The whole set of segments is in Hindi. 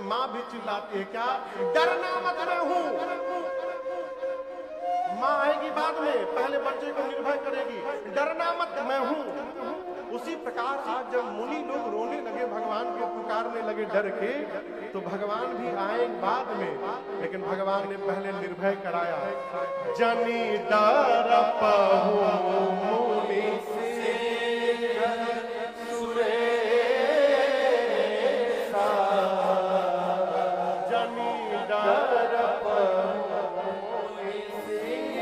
माँ भी चिल्लाती है, क्या डरना मत मैं हूं। माँ आएगी बाद में, पहले बच्चे को निर्भय करेगी, डरना मत मैं हूं। उसी प्रकार आज जब मुनि लोग रोने लगे, भगवान को पुकारने लगे डर के, तो भगवान भी आए बाद में, लेकिन भगवान ने पहले निर्भय कराया। जनी डर पहु मुनि से सुरेसा, जनी डर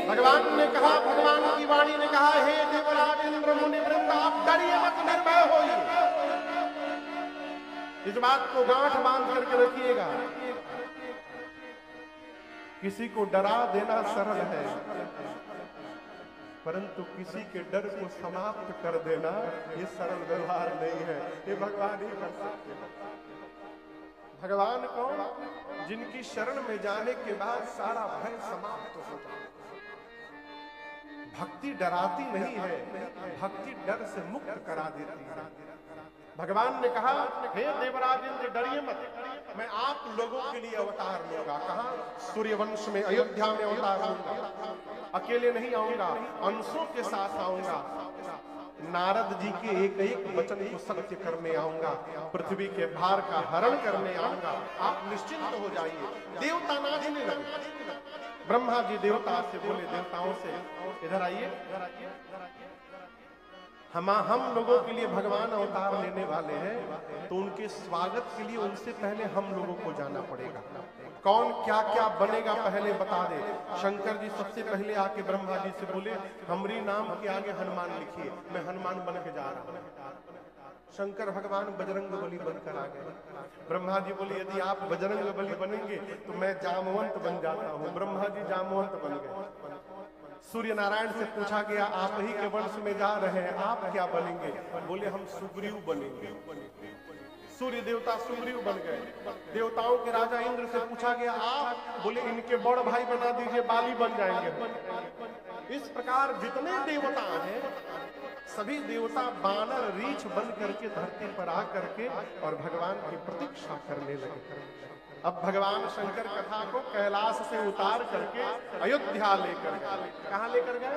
भगवान ने कहा, भगवान की वाणी ने कहा, हे देवराज इंद्र मुनि वृंद, आप डरिए मत, निर्भय होइए। इस बात को गांठ बांध करके रखिएगा। किसी को डरा देना सरल है, परंतु किसी के डर को समाप्त कर देना ये सरल व्यवहार नहीं है। ये भगवान ही कर सकते हैं। भगवान को जिनकी शरण में जाने के बाद सारा भय समाप्त होता है। भक्ति डराती नहीं है, भक्ति डर से मुक्त करा देती है। भगवान ने कहा, हे देवराज इंद्र डरिए मत, मैं आप लोगों के लिए अवतार लूंगा। कहा? सूर्यवंश में, अयोध्या में अवतार लूंगा। अकेले नहीं आऊंगा, अंशों के साथ आऊंगा। नारद जी के एक एक वचन को सत्य करने आऊंगा, पृथ्वी के भार का हरण करने आऊंगा। आप निश्चिंत हो जाइए। देवता नाचने लगे। ब्रह्मा जी देवता से बोले, देवताओं से, इधर आइए, हम लोगों के लिए भगवान अवतार लेने वाले हैं, तो उनके स्वागत के लिए उनसे पहले हम लोगों को जाना पड़ेगा। कौन क्या क्या बनेगा पहले बता दे। शंकर जी सबसे पहले आके ब्रह्मा जी से बोले, हमरी नाम के आगे हनुमान लिखिए, मैं हनुमान बन के जा रहा हूं। शंकर भगवान बजरंग बली बनकर आ गए। ब्रह्मा जी बोले, यदि आप बजरंग बली बनेंगे तो मैं जामवंत बन जाता हूं। ब्रह्मा जी जामवंत बन गए। सूर्य नारायण से पूछा गया, आप ही के वंश में जा रहे हैं, आप क्या बनेंगे? बोले, हम सुग्रीव बनेंगे। सूर्य देवता सुग्रीव बन गए। देवताओं के राजा इंद्र से पूछा गया, आप? बोले, इनके बड़ भाई बना दीजिए, बाली बन जाएंगे। इस प्रकार जितने देवता हैं, सभी देवता बानर रीछ बन करके धरती पर आ करके और भगवान की प्रतीक्षा करने लगे। अब भगवान शंकर कथा को कैलाश से उतार करके अयोध्या लेकर गए। कहां लेकर गए?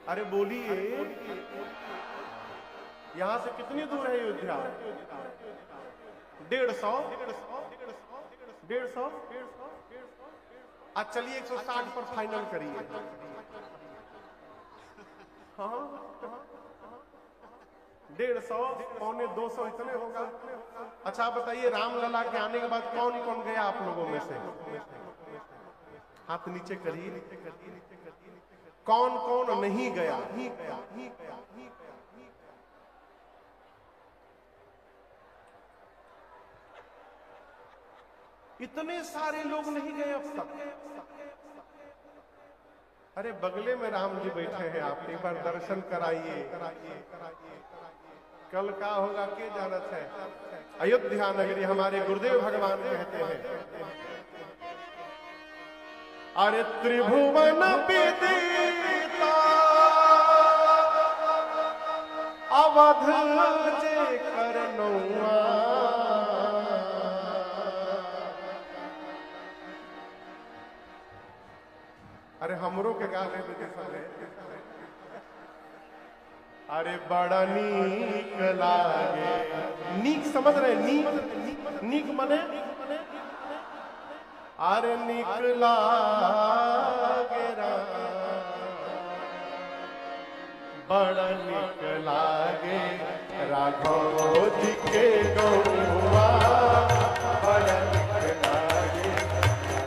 अरे बोलिए, यहां से कितनी दूर है अयोध्या? 150। आज चलिए 160 पर फाइनल करिए। हाँ, 150, पौने 200 इतने होगा। अच्छा बताइए, रामलला के आने के बाद कौन कौन गया आप लोगों में से? हाथ नीचे करिए। कौन कौन नहीं गया? इतने सारे लोग नहीं गए अब तक। अरे बगले में राम जी बैठे हैं, आप एक बार दर्शन कराइए। कल का होगा के जानत है। अयोध्या नगरी हमारे गुरुदेव भगवान कहते हैं, अरे त्रिभुवन विदिता अवध जे करनौआ, अरे हमरों के गाने में देखा है। अरे बड़ा नीक लागे, नीक समझ रहे? नीक मने, अरे नीक लागे बड़ा नीक लागे राघव जी के गौआ, बड़ा नीक लागे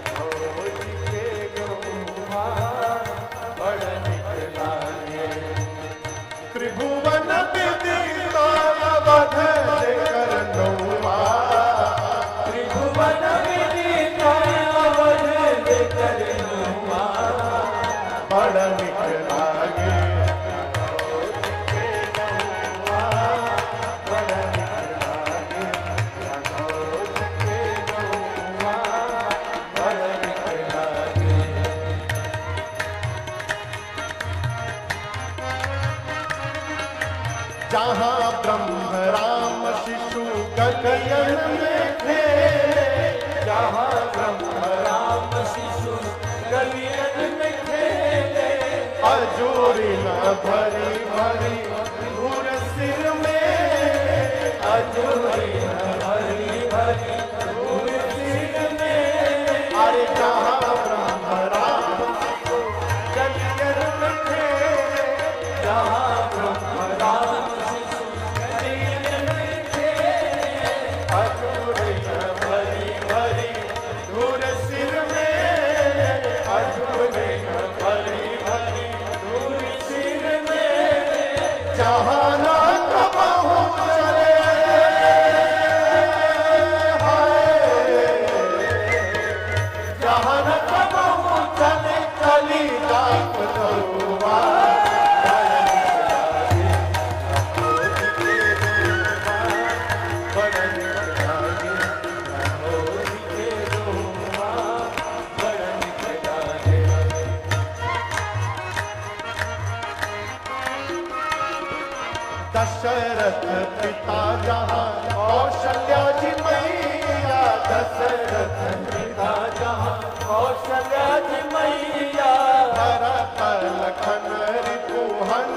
राघव जी के गौआ, बड़ा नीक लागे। त्रिभुवन विदिता अवध जे करनौआ, त्रिभुवन विदिता अवध जे करनौआ, बड़ा नीक लागे राघव जी के गौआ, बड़ा नीक लागे भरी धूल सिर में। अरे जहाँ ब्रह्म राम कलियर में थे, जहाँ ब्रह्म राम शिशु कलियर में थे। अधूरे न भरी भरी धूल सिर में, अधूरे न भरी भरी धूल सिर में। जहाँ ना कबहू चले जहाँ न कबहू चले कली जाप नौवा। दशरथ पिता जहाँ कौशल्या जी मैया, दशरथ पिता जहाँ कौशल्या जी मैया। भरत लखन रिपुहन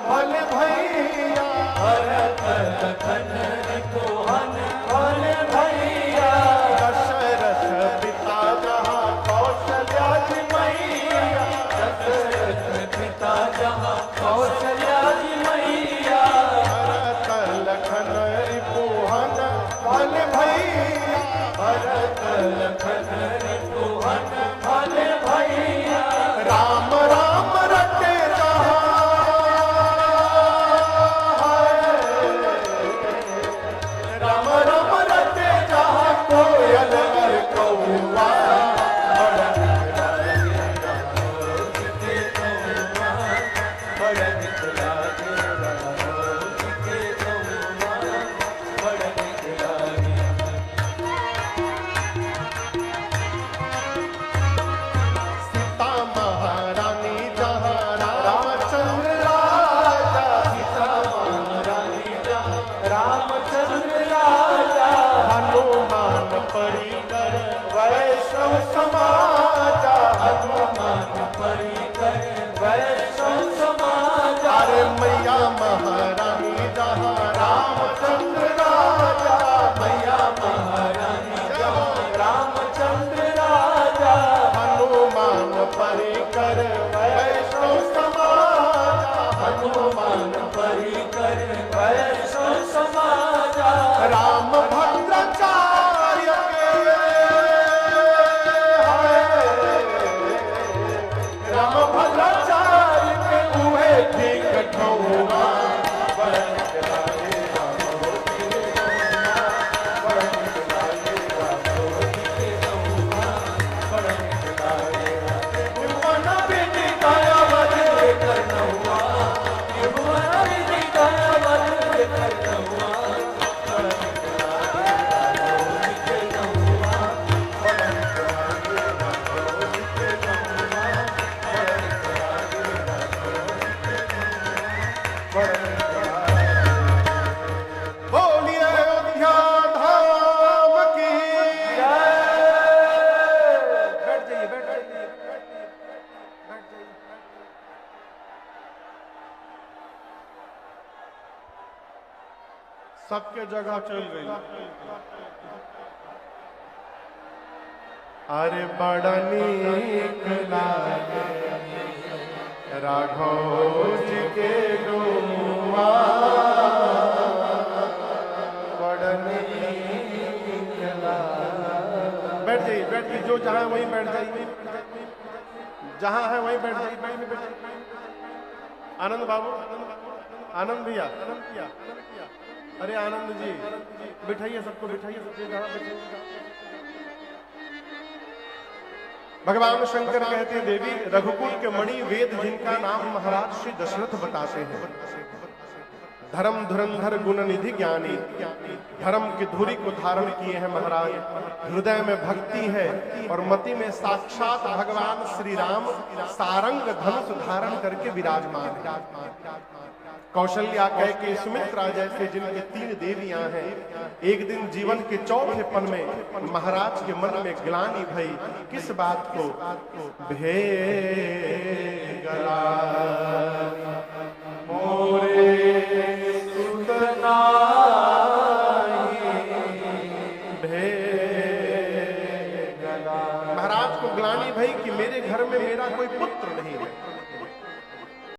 भल भैया, भरत लखन रिपुहन भल भैया। दशरथ पिता जहाँ कौशल्या जी मैया, दशरथ पिता जहाँ कौशल्या जी मैया। भरत लखन रिपुहन भल भैया, भरत लखन रिपुहन भल भैया। राम राम रटे राम राम रटे जहाँ कोयल और कौवा। सीता महारानी जहाँ रामचंद्र राजा, सीता महारानी जहाँ रामचंद्र राजा। हनुमान परिकर वैष्णव समाजा। हनुमान परिकर वैष्णव समाजा। अरे मैया महारानी जहाँ रामचंद्र राजा, मैया महारानी जहाँ रामचंद्र राजा। हनुमान परिकर वैष्णव समाजा। हनुमान परिकर वैष्णव समाजा। राम भद्राचार्य के राम भद्राचार्य के उहे ठीक ठौवा। त्रिभुवन विधि काया बदले करनौआ। त्रिभुवन विधि काया बदले करनौआ। बोलिए अयोध्या धाम की बैठ जाइए, बैठ जाइए, बैठ जाइए। सबके जगह चल गई। अरे बड़ा नीक लागे राघव जी के डोमा, बड़ा नीक लागे। बैठ जाइए, बैठ जाइए, जो जहाँ है वहीं बैठ जाइए, जहाँ है वहीं बैठ जाइए, बैठ जाइए। आनंद बाबू, आनंद भैया, अरे आनंद जी बिठाइए, सबको बिठाइए, सबको जहाँ बिठाइए। भगवान शंकर कहते हैं, देवी रघुकुल के मणि वेद जिनका नाम महाराज श्री दशरथ बताते हैं। धर्म धुरंधर गुण निधि ज्ञानी, धर्म की धुरी को धारण किए हैं महाराज। हृदय में भक्ति है और मति में साक्षात भगवान श्री राम सारंग धनुष धारण करके विराजमान है। कौशल्या, कैकेयी, सुमित्रा जैसे जिनके 3 देवियां हैं, एक दिन जीवन के चौथे पन में महाराज के मन में ग्लानि भई। किस बात को? भेगला मोरे सुत नाही, करेगा। महाराज को ग्लानि भई कि मेरे घर में मेरा कोई पुत्र नहीं है।